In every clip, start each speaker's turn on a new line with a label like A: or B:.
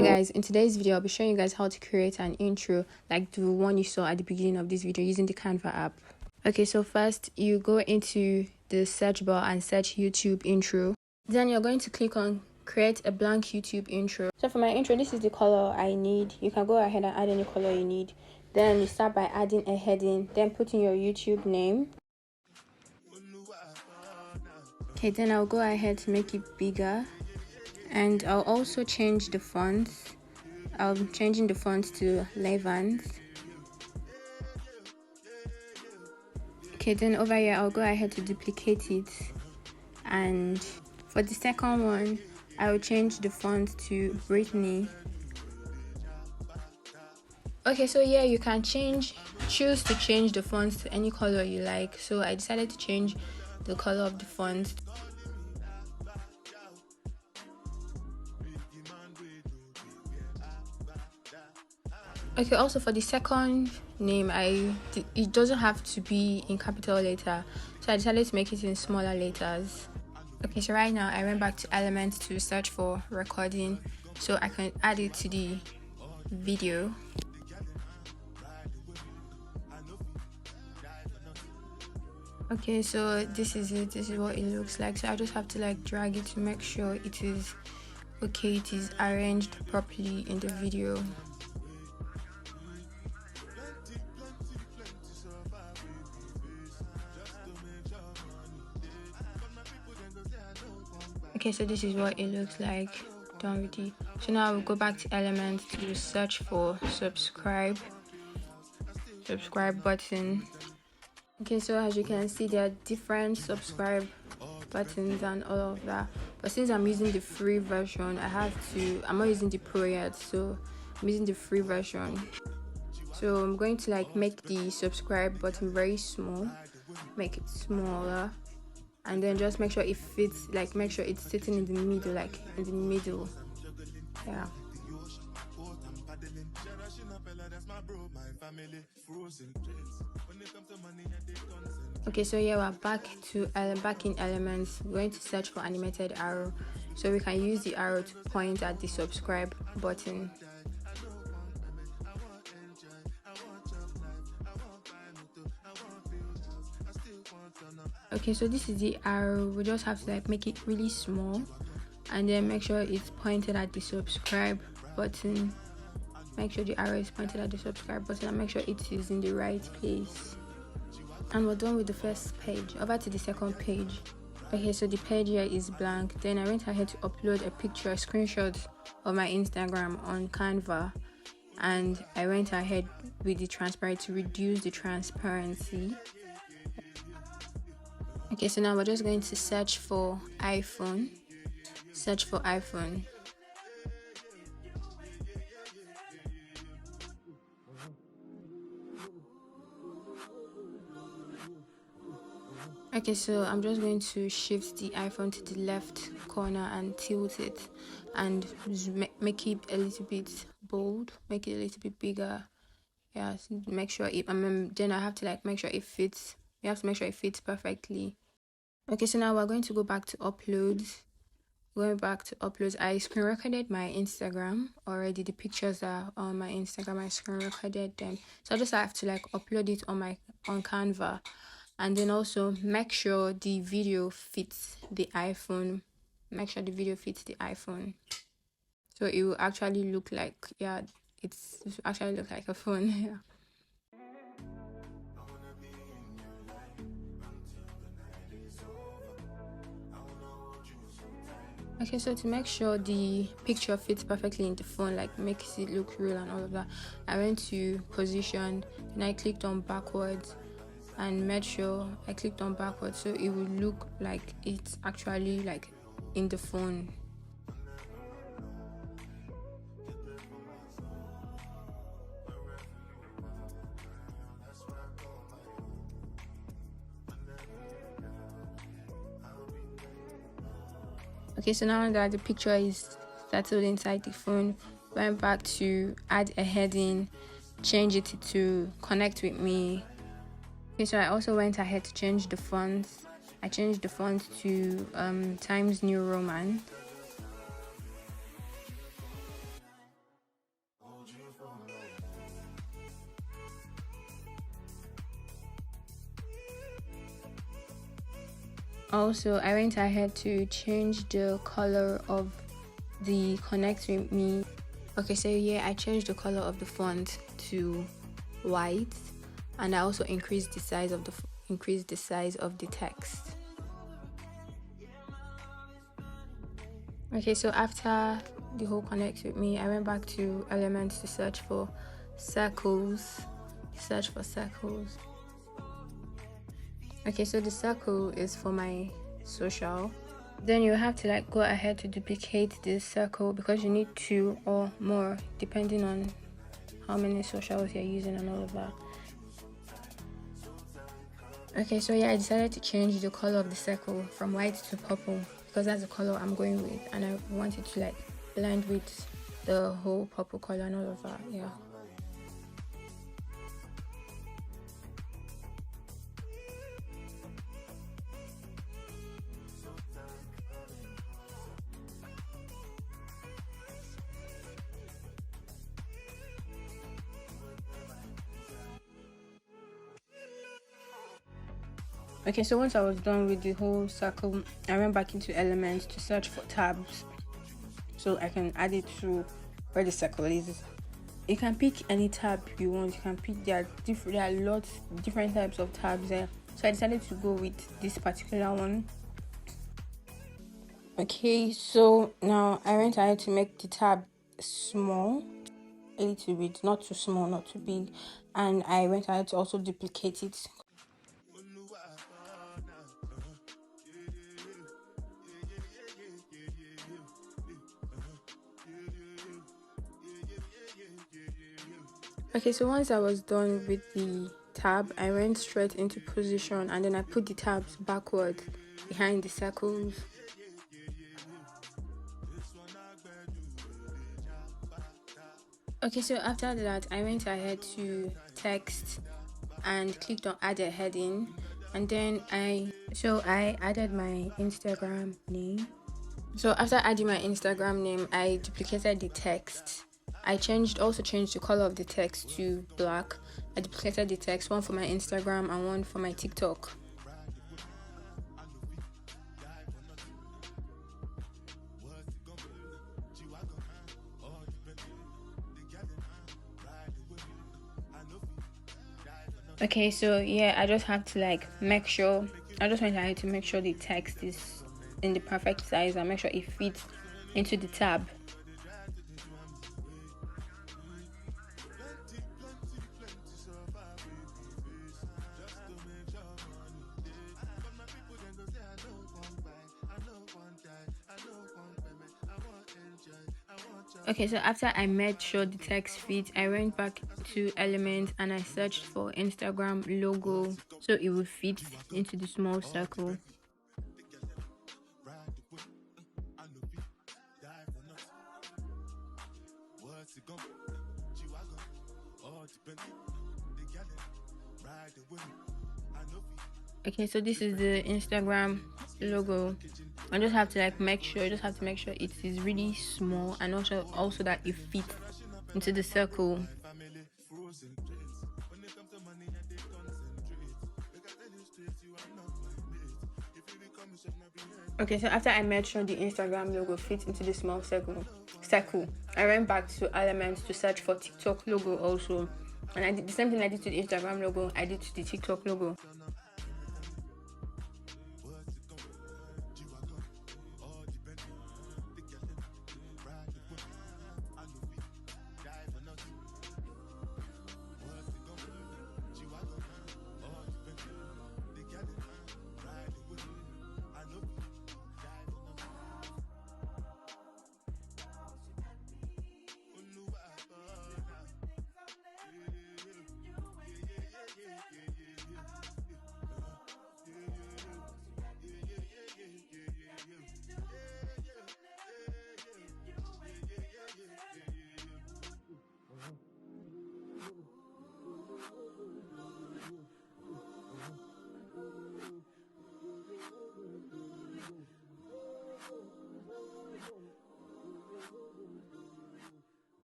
A: Hi guys, in today's video I'll be showing you guys how to create an intro like the one you saw at the beginning of this video using the Canva app. Okay, so first you go into the search bar and search YouTube intro. Then you're going to click on create a blank YouTube intro. So for my intro, this is the color I need. You can go ahead and add any color you need. Then you start by adding a heading, then put in your YouTube name. Okay, then I'll go ahead to make it bigger. And I'll also change the fonts. I'm changing the font to Levant. Okay, then over here I'll go ahead to duplicate it. And for the second one, I will change the font to Brittany. Okay, so yeah, you can choose to change the font to any color you like. So I decided to change the color of the font. Okay, also for the second name, it doesn't have to be in capital letter, so I decided to make it in smaller letters. Okay, so right now I went back to Elements to search for recording so I can add it to the video. Okay, so this is it. This is what it looks like. So I just have to like drag it to make sure it is okay, it is arranged properly in the video. Okay, so this is what it looks like done with it. So now we'll go back to Elements to search for subscribe button. Okay, so as you can see, there are different subscribe buttons and all of that, but since I'm using the free version, I'm not using the pro yet, so I'm using the free version. So I'm going to like make the subscribe button very small, make it smaller, and then just make sure it fits, like make sure it's sitting in the middle, like in the middle. Yeah. Okay, so yeah, we're back in Elements. We're going to search for animated arrow, so we can use the arrow to point at the subscribe button. Okay, so this is the arrow. We just have to like make it really small and then make sure it's pointed at the subscribe button. Make sure the arrow is pointed at the subscribe button and make sure it is in the right place. And we're done with the first page. Over to the second page. Okay, so the page here is blank. Then I went ahead to upload a picture, a screenshot of my Instagram on Canva, and I went ahead with the transparency to reduce the transparency. Okay, so now we're just going to search for iPhone. Search for iPhone. Okay, so I'm just going to shift the iPhone to the left corner and tilt it and make it a little bit bold, make it a little bit bigger. Yeah, so make sure it, then I have to like make sure it fits. You have to make sure it fits perfectly. Okay, so now we're going to go back to uploads. Going back to uploads, I screen recorded my Instagram already. The pictures are on my Instagram. I screen recorded them, so I just have to like upload it on Canva, and then also make sure the video fits the iPhone. Make sure the video fits the iPhone, so it will actually look like, yeah, it actually look like a phone. Yeah. Okay, so to make sure the picture fits perfectly in the phone, like makes it look real and all of that, I went to position, and I clicked on backwards and made sure I clicked on backwards so it would look like it's actually like in the phone. Okay, so now that the picture is settled inside the phone, went back to add a heading, change it to connect with me. Okay, so I also went ahead to change the font. I changed the font to Times New Roman. Also, I went ahead to change the color of the connect with me. Okay, so yeah, I changed the color of the font to white, and I also increased the size of the text. Okay, so after the whole connect with me, I went back to Elements to search for circles. Okay, so the circle is for my social. Then you have to like go ahead to duplicate this circle because you need 2 or more depending on how many socials you're using and all of that. Okay, so yeah, I decided to change the color of the circle from white to purple because that's the color I'm going with, and I wanted to like blend with the whole purple color and all of that. Yeah. Okay, so once I was done with the whole circle, I went back into Elements to search for tabs so I can add it to where the circle is. You can pick any tab you want. You can pick, there are lots different types of tabs there, so I decided to go with this particular one. Okay, so now I went ahead to make the tab small, a little bit, not too small, not too big, and I went ahead to also duplicate it. Okay, so once I was done with the tab, I went straight into position, and then I put the tabs backward behind the circles. Okay, so after that, I went ahead to text and clicked on add a heading, and then I added my Instagram name. So after adding my Instagram name, I duplicated the text. I also changed the color of the text to black. I duplicated the text, one for my Instagram and one for my TikTok. Okay, so yeah, I just have to like make sure, I just went ahead to make sure the text is in the perfect size and make sure it fits into the tab. Okay, so after I made sure the text fits, I went back to Elements and I searched for Instagram logo so it would fit into the small circle. Okay, so this is the Instagram logo. I just have to like make sure it is really small, and also that it fits into the circle. Okay, so after I made sure the Instagram logo fits into the small circle, I went back to Elements to search for TikTok logo also, and I did the same thing I did to the Instagram logo, I did to the TikTok logo.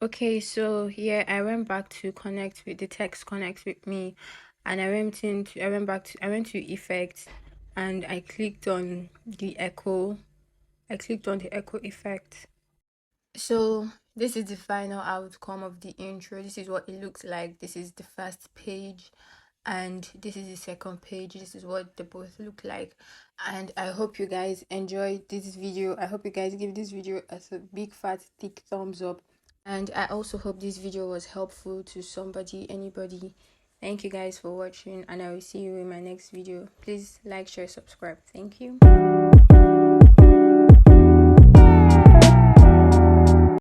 A: Okay, so here I went back to connect with the text connect with me, and I went to effects, and I clicked on the echo. I clicked on the echo effect. So this is the final outcome of the intro. This is what it looks like. This is the first page, and this is the second page. This is what they both look like. And I hope you guys enjoyed this video. I hope you guys give this video a big fat thick thumbs up. And I also hope this video was helpful to somebody, anybody. Thank you guys for watching, and I will see you in my next video. Please like, share, subscribe. Thank you.